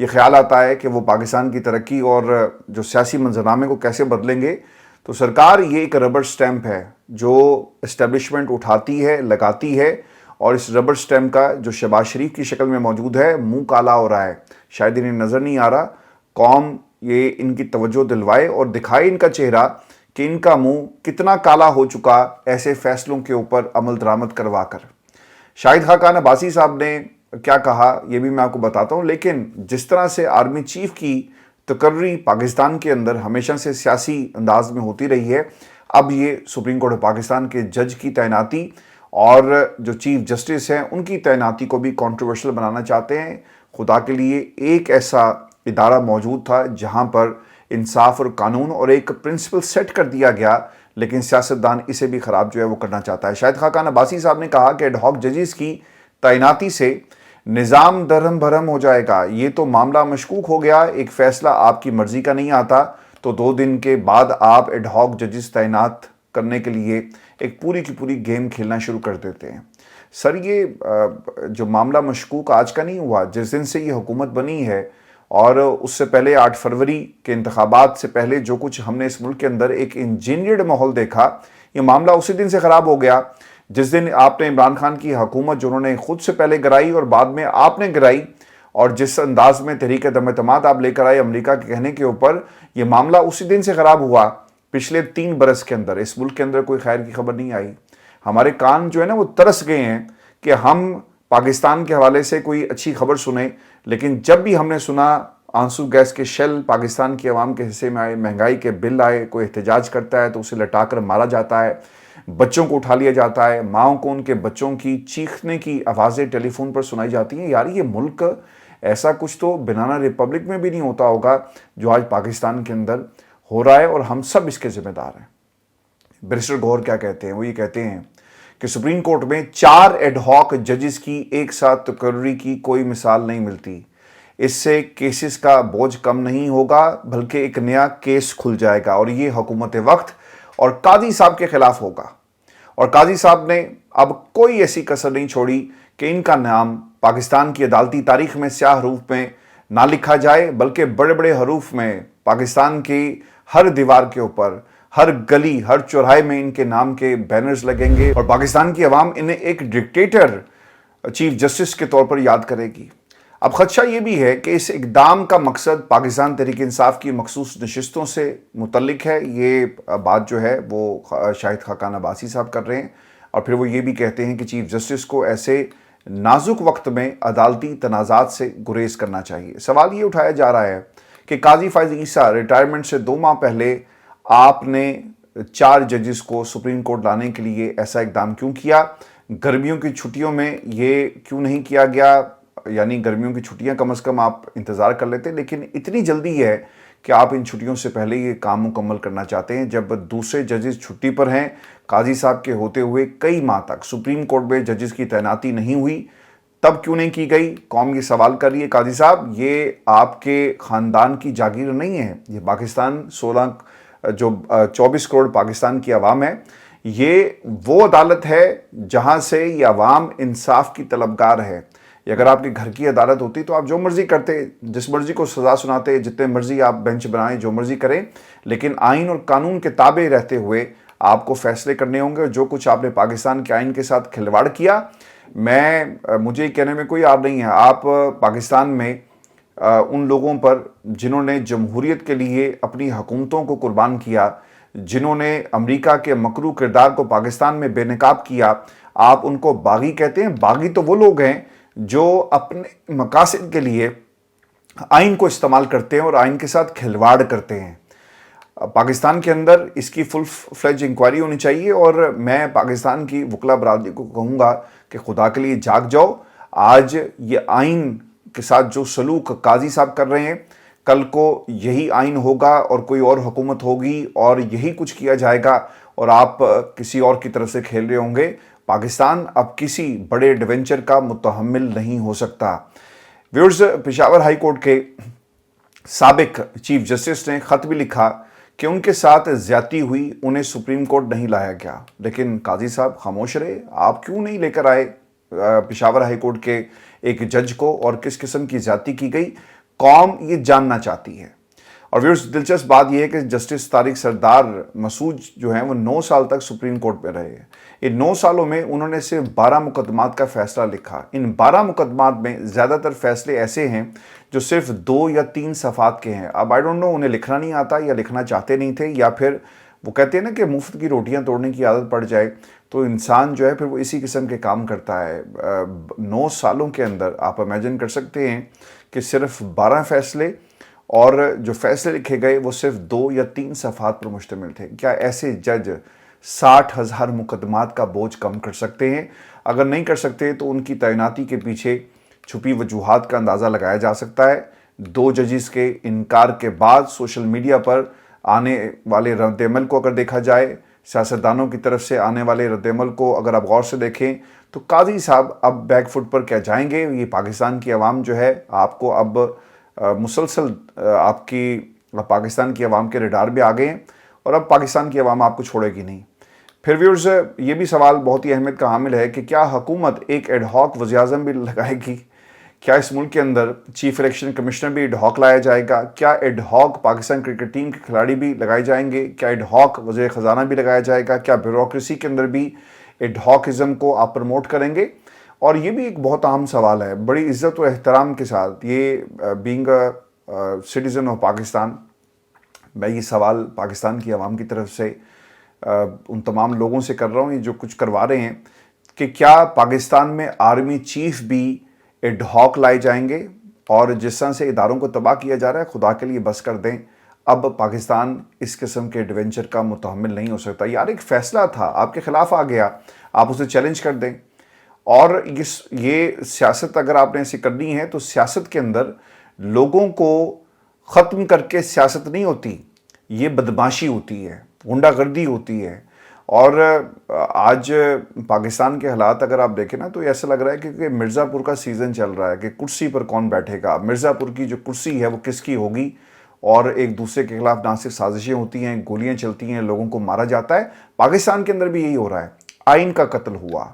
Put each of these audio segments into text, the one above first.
یہ خیال آتا ہے کہ وہ پاکستان کی ترقی اور جو سیاسی منظرنامے کو کیسے بدلیں گے، تو سرکار یہ ایک ربر سٹیمپ ہے جو اسٹیبلشمنٹ اٹھاتی ہے، لگاتی ہے، اور اس ربر سٹیمپ کا جو شہباز شریف کی شکل میں موجود ہے، منہ کالا ہو رہا ہے، شاید انہیں نظر نہیں آ رہا۔ قوم یہ ان کی توجہ دلوائے اور دکھائے ان کا چہرہ کہ ان کا منہ کتنا کالا ہو چکا ایسے فیصلوں کے اوپر عمل درآمد کروا کر۔ شاہد خاقان عباسی صاحب نے کیا کہا یہ بھی میں آپ کو بتاتا ہوں، لیکن جس طرح سے آرمی چیف کی تقرری پاکستان کے اندر ہمیشہ سے سیاسی انداز میں ہوتی رہی ہے، اب یہ سپریم کورٹ پاکستان کے جج کی تعیناتی اور جو چیف جسٹس ہیں ان کی تعیناتی کو بھی کنٹروورشل بنانا چاہتے ہیں۔ خدا کے لیے ایک ایسا ادارہ موجود تھا جہاں پر انصاف اور قانون اور ایک پرنسپل سیٹ کر دیا گیا، لیکن سیاستدان اسے بھی خراب جو ہے وہ کرنا چاہتا ہے۔ شاہد خاقان عباسی صاحب نے کہا کہ ایڈ ہاک ججز کی تعیناتی سے نظام درہم بھرم ہو جائے گا، یہ تو معاملہ مشکوک ہو گیا، ایک فیصلہ آپ کی مرضی کا نہیں آتا تو 2 دن کے بعد آپ ایڈ ہاک ججز تعینات کرنے کے لیے ایک پوری کی پوری گیم کھیلنا شروع کر دیتے ہیں۔ سر یہ جو معاملہ مشکوک آج کا نہیں ہوا، جس دن سے یہ حکومت بنی ہے اور اس سے پہلے 8 فروری کے انتخابات سے پہلے جو کچھ ہم نے اس ملک کے اندر ایک انجینئرڈ ماحول دیکھا، یہ معاملہ اسی دن سے خراب ہو گیا جس دن آپ نے عمران خان کی حکومت جو انہوں نے خود سے پہلے گرائی اور بعد میں آپ نے گرائی، اور جس انداز میں تحریک عدم اعتماد آپ لے کر آئے امریکہ کے کہنے کے اوپر، یہ معاملہ اسی دن سے خراب ہوا۔ پچھلے 3 برس کے اندر اس ملک کے اندر کوئی خیر کی خبر نہیں آئی۔ ہمارے کان جو ہے نا وہ ترس گئے ہیں کہ ہم پاکستان کے حوالے سے کوئی اچھی خبر سنیں، لیکن جب بھی ہم نے سنا آنسو گیس کے شیل پاکستان کی عوام کے حصے میں آئے، مہنگائی کے بل آئے، کوئی احتجاج کرتا ہے تو اسے لٹا کر مارا جاتا ہے، بچوں کو اٹھا لیا جاتا ہے، ماؤں کو ان کے بچوں کی چیخنے کی آوازیں ٹیلی فون پر سنائی جاتی ہیں، یار یہ ملک ایسا کچھ تو بنانا ریپبلک میں بھی نہیں ہوتا ہوگا جو آج پاکستان کے اندر ہو رہا ہے، اور ہم سب اس کے ذمہ دار ہیں۔ بیرسٹر گوہر کیا کہتے ہیں؟ وہ یہ کہتے ہیں کہ سپریم کورٹ میں 4 ایڈ ہاک ججز کی ایک ساتھ تقرری کی کوئی مثال نہیں ملتی، اس سے کیسز کا بوجھ کم نہیں ہوگا بلکہ ایک نیا کیس کھل جائے گا، اور یہ حکومت وقت اور قاضی صاحب کے خلاف ہوگا، اور قاضی صاحب نے اب کوئی ایسی کسر نہیں چھوڑی کہ ان کا نام پاکستان کی عدالتی تاریخ میں سیاہ حروف میں نہ لکھا جائے، بلکہ بڑے بڑے حروف میں پاکستان کی ہر دیوار کے اوپر، ہر گلی، ہر چوراہے میں ان کے نام کے بینرز لگیں گے، اور پاکستان کی عوام انہیں ایک ڈکٹیٹر چیف جسٹس کے طور پر یاد کرے گی۔ اب خدشہ یہ بھی ہے کہ اس اقدام کا مقصد پاکستان تحریک انصاف کی مخصوص نشستوں سے متعلق ہے، یہ بات جو ہے وہ شاہد خاقان عباسی صاحب کر رہے ہیں، اور پھر وہ یہ بھی کہتے ہیں کہ چیف جسٹس کو ایسے نازک وقت میں عدالتی تنازعات سے گریز کرنا چاہیے۔ سوال یہ اٹھایا جا رہا ہے کہ قاضی فائز عیسیٰ ریٹائرمنٹ سے 2 ماہ پہلے آپ نے 4 ججز کو سپریم کورٹ لانے کے لیے ایسا اقدام کیوں کیا؟ گرمیوں کی چھٹیوں میں یہ کیوں نہیں کیا گیا؟ یعنی گرمیوں کی چھٹیاں کم از کم آپ انتظار کر لیتے، لیکن اتنی جلدی ہے کہ آپ ان چھٹیوں سے پہلے یہ کام مکمل کرنا چاہتے ہیں جب دوسرے ججز چھٹی پر ہیں۔ قاضی صاحب کے ہوتے ہوئے کئی ماہ تک سپریم کورٹ میں ججز کی تعیناتی نہیں ہوئی، تب کیوں نہیں کی گئی؟ قوم یہ سوال کر رہی ہے قاضی صاحب، یہ آپ کے خاندان کی جاگیر نہیں ہے، یہ پاکستان 24 کروڑ پاکستان کی عوام ہے، یہ وہ عدالت ہے جہاں سے یہ عوام انصاف کی طلبگار ہے۔ اگر آپ کے گھر کی عدالت ہوتی تو آپ جو مرضی کرتے، جس مرضی کو سزا سناتے، جتنے مرضی آپ بینچ بنائیں، جو مرضی کریں، لیکن آئین اور قانون کے تابع رہتے ہوئے آپ کو فیصلے کرنے ہوں گے۔ جو کچھ آپ نے پاکستان کے آئین کے ساتھ کھلواڑ کیا، مجھے کہنے میں کوئی عار نہیں ہے، آپ پاکستان میں ان لوگوں پر جنہوں نے جمہوریت کے لیے اپنی حکومتوں کو قربان کیا، جنہوں نے امریکہ کے مکروہ کردار کو پاکستان میں بے نقاب کیا، آپ ان کو باغی کہتے ہیں؟ باغی تو وہ لوگ ہیں جو اپنے مقاصد کے لیے آئین کو استعمال کرتے ہیں اور آئین کے ساتھ کھلواڑ کرتے ہیں۔ پاکستان کے اندر اس کی فل فلیج انکوائری ہونی چاہیے، اور میں پاکستان کی وکلا برادری کو کہوں گا کہ خدا کے لیے جاگ جاؤ۔ آج یہ آئین کے ساتھ جو سلوک قاضی صاحب کر رہے ہیں، کل کو یہی آئین ہوگا اور کوئی اور حکومت ہوگی اور یہی کچھ کیا جائے گا، اور آپ کسی اور کی طرف سے کھیل رہے ہوں گے۔ پاکستان اب کسی بڑے ایڈونچر کا متحمل نہیں ہو سکتا۔ ویورز، پشاور ہائی کورٹ کے سابق چیف جسٹس نے خط بھی لکھا کہ ان کے ساتھ زیادتی ہوئی، انہیں سپریم کورٹ نہیں لایا گیا، لیکن قاضی صاحب خاموش رہے۔ آپ کیوں نہیں لے کر آئے پشاور ہائی کورٹ کے ایک جج کو، اور کس قسم کی زیادتی کی گئی؟ قوم یہ جاننا چاہتی ہے۔ اور ویورز دلچسپ بات یہ ہے کہ جسٹس طارق سردار مسعود جو ہیں وہ 9 سال تک سپریم کورٹ میں رہے ہیں۔ ان 9 سالوں میں انہوں نے صرف 12 مقدمات کا فیصلہ لکھا۔ ان 12 مقدمات میں زیادہ تر فیصلے ایسے ہیں جو صرف 2 یا 3 صفحات کے ہیں۔ اب آئی ڈونٹ نو انہیں لکھنا نہیں آتا یا لکھنا چاہتے نہیں تھے، یا پھر وہ کہتے ہیں نا کہ مفت کی روٹیاں توڑنے کی عادت پڑ جائے تو انسان جو ہے پھر وہ اسی قسم کے کام کرتا ہے۔ 9 سالوں کے اندر آپ امیجن کر سکتے ہیں کہ صرف 12 فیصلے، اور جو فیصلے لکھے گئے وہ صرف 2 یا 3 صفحات پر مشتمل تھے۔ کیا ایسے جج 60,000 مقدمات کا بوجھ کم کر سکتے ہیں؟ اگر نہیں کر سکتے تو ان کی تعیناتی کے پیچھے چھپی وجوہات کا اندازہ لگایا جا سکتا ہے۔ 2 ججز کے انکار کے بعد سوشل میڈیا پر آنے والے رد عمل کو اگر دیکھا جائے، سیاستدانوں کی طرف سے آنے والے رد عمل کو اگر آپ غور سے دیکھیں تو قاضی صاحب اب بیک فٹ پر کیا جائیں گے؟ یہ پاکستان کی عوام جو ہے آپ کو اب مسلسل آپ کی پاکستان کی عوام کے ریڈار بھی آ گئے ہیں، اور اب پاکستان کی عوام آپ کو چھوڑے گی نہیں۔ پھر ویورز یہ بھی سوال بہت ہی اہمیت کا حامل ہے کہ کیا حکومت ایک ایڈ ہاک وزیر اعظم بھی لگائے گی؟ کیا اس ملک کے اندر چیف الیکشن کمشنر بھی ایڈ ہاک لایا جائے گا؟ کیا ad hoc Pakistan cricket team کے کھلاڑی بھی لگائے جائیں گے؟ کیا ایڈ ہاک وزیر خزانہ بھی لگایا جائے گا؟ کیا بیوروکریسی کے اندر بھی ایڈ ہاکزم کو آپ پروموٹ کریں گے؟ اور یہ بھی ایک بہت اہم سوال ہے، بڑی عزت و احترام کے ساتھ یہ بینگ سٹیزن آف پاکستان، میں یہ سوال پاکستان کی عوام کی طرف سے ان تمام لوگوں سے کر رہا ہوں، یہ جو کچھ کروا رہے ہیں، کہ کیا پاکستان میں آرمی چیف بھی ایڈ ہاک لائے جائیں گے؟ اور جس طرح سے اداروں کو تباہ کیا جا رہا ہے، خدا کے لیے بس کر دیں، اب پاکستان اس قسم کے ایڈونچر کا متحمل نہیں ہو سکتا۔ یار ایک فیصلہ تھا، آپ کے خلاف آ گیا، آپ اسے چیلنج کر دیں۔ اور یہ سیاست اگر آپ نے ایسے کرنی ہے تو سیاست کے اندر لوگوں کو ختم کر کے سیاست نہیں ہوتی، یہ بدماشی ہوتی ہے، غنڈہ گردی ہوتی ہے۔ اور آج پاکستان کے حالات اگر آپ دیکھیں نا تو ایسا لگ رہا ہے کہ مرزا پور کا سیزن چل رہا ہے کہ کرسی پر کون بیٹھے گا، مرزا پور کی جو کرسی ہے وہ کس کی ہوگی، اور ایک دوسرے کے خلاف نہ صرف سازشیں ہوتی ہیں، گولیاں چلتی ہیں، لوگوں کو مارا جاتا ہے۔ پاکستان کے اندر بھی یہی ہو رہا ہے، آئین کا قتل ہوا،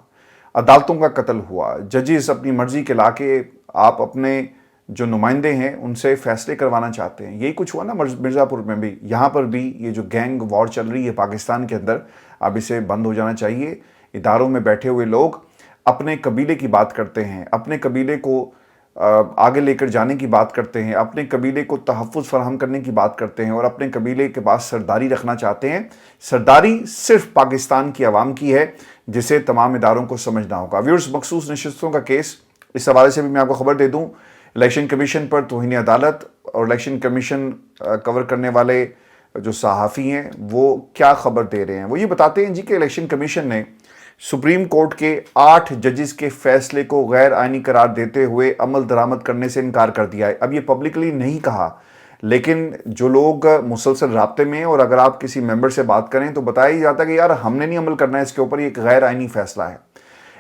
عدالتوں کا قتل ہوا، ججز اپنی مرضی کے لا کے آپ اپنے جو نمائندے ہیں ان سے فیصلے کروانا چاہتے ہیں۔ یہی کچھ ہوا نا مرزا پور میں بھی، یہاں پر بھی یہ جو گینگ وار چل رہی ہے پاکستان کے اندر، اب اسے بند ہو جانا چاہیے۔ اداروں میں بیٹھے ہوئے لوگ اپنے قبیلے کی بات کرتے ہیں، اپنے قبیلے کو آگے لے کر جانے کی بات کرتے ہیں، اپنے قبیلے کو تحفظ فراہم کرنے کی بات کرتے ہیں، اور اپنے قبیلے کے پاس سرداری رکھنا چاہتے ہیں۔ سرداری صرف پاکستان کی عوام کی ہے، جسے تمام اداروں کو سمجھنا ہوگا۔ ویورز، مخصوص نشستوں کا کیس، اس حوالے سے بھی میں آپ کو خبر دے دوں، الیکشن کمیشن پر توہین عدالت، اور الیکشن کمیشن کور کرنے والے جو صحافی ہیں وہ کیا خبر دے رہے ہیں۔ وہ یہ بتاتے ہیں جی کہ الیکشن کمیشن نے سپریم کورٹ کے 8 ججز کے فیصلے کو غیر آئینی قرار دیتے ہوئے عمل درآمد کرنے سے انکار کر دیا ہے۔ اب یہ پبلکلی نہیں کہا، لیکن جو لوگ مسلسل رابطے میں ہیں، اور اگر آپ کسی ممبر سے بات کریں تو بتایا ہی جاتا ہے کہ یار ہم نے نہیں عمل کرنا ہے اس کے اوپر، یہ ایک غیر آئینی فیصلہ ہے۔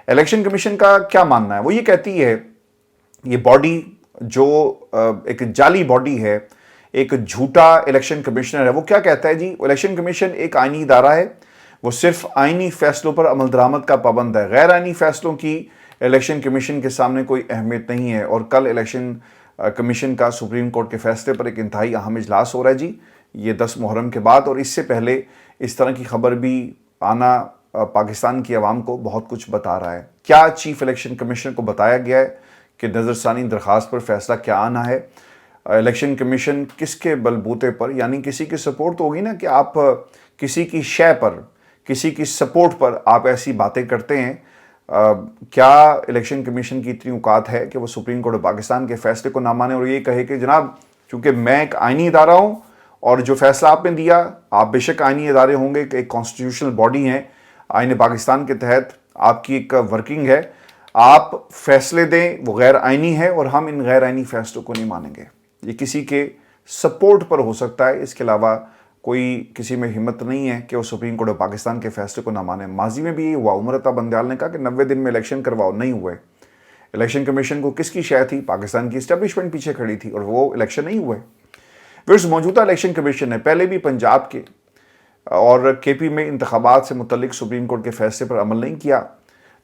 الیکشن کمیشن کا کیا ماننا ہے؟ وہ یہ کہتی ہے یہ باڈی جو ایک جعلی باڈی ہے، ایک جھوٹا الیکشن کمیشنر ہے، وہ کیا کہتا ہے جی؟ الیکشن کمیشن ایک آئینی ادارہ ہے، وہ صرف آئینی فیصلوں پر عمل درآمد کا پابند ہے، غیر آئینی فیصلوں کی الیکشن کمیشن کے سامنے کوئی اہمیت نہیں ہے۔ اور کل الیکشن کمیشن کا سپریم کورٹ کے فیصلے پر ایک انتہائی اہم اجلاس ہو رہا ہے جی، یہ 10 محرم کے بعد، اور اس سے پہلے اس طرح کی خبر بھی آنا پاکستان کی عوام کو بہت کچھ بتا رہا ہے۔ کیا چیف الیکشن کمیشنر کو بتایا گیا ہے کہ نظر ثانی درخواست پر فیصلہ کیا آنا ہے؟ الیکشن کمیشن کس کے بلبوتے پر، یعنی کسی کی سپورٹ تو ہوگی نا کہ آپ کسی کی شے پر، کسی کی سپورٹ پر آپ ایسی باتیں کرتے ہیں۔ کیا الیکشن کمیشن کی اتنی اوقات ہے کہ وہ سپریم کورٹ پاکستان کے فیصلے کو نہ مانے اور یہ کہے کہ جناب چونکہ میں ایک آئینی ادارہ ہوں اور جو فیصلہ آپ نے دیا، آپ بے شک آئینی ادارے ہوں گے کہ ایک کانسٹیٹیوشنل باڈی ہیں، آئین پاکستان کے تحت آپ کی ایک ورکنگ ہے، آپ فیصلے دیں، وہ غیر آئینی ہے اور ہم ان غیر آئینی فیصلوں کو نہیں مانیں گے۔ یہ کسی کے سپورٹ پر ہو سکتا ہے، اس کے علاوہ کوئی کسی میں ہمت نہیں ہے کہ وہ سپریم کورٹ پاکستان کے فیصلے کو نہ مانے۔ ماضی میں بھی یہ ہوا، عمر عطا بندیال نے کہا کہ 90 دن میں الیکشن کرواؤ، نہیں ہوئے۔ الیکشن کمیشن کو کس کی شے تھی؟ پاکستان کی اسٹیبلشمنٹ پیچھے کھڑی تھی اور وہ الیکشن نہیں ہوئے۔ پھر موجودہ الیکشن کمیشن نے پہلے بھی پنجاب کے اور کے پی میں انتخابات سے متعلق سپریم کورٹ کے فیصلے پر عمل نہیں کیا،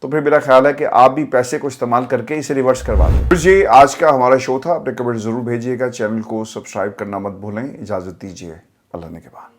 تو پھر میرا خیال ہے کہ آپ بھی پیسے کو استعمال کر کے اسے ریورس کروا دیں. پھر یہ آج کا ہمارا شو تھا. اپنے کمنٹ ضرور بھیجیے گا. چینل کو سبسکرائب کرنا مت بھولیں. اجازت دیجیے. اللہ نے کے بعد.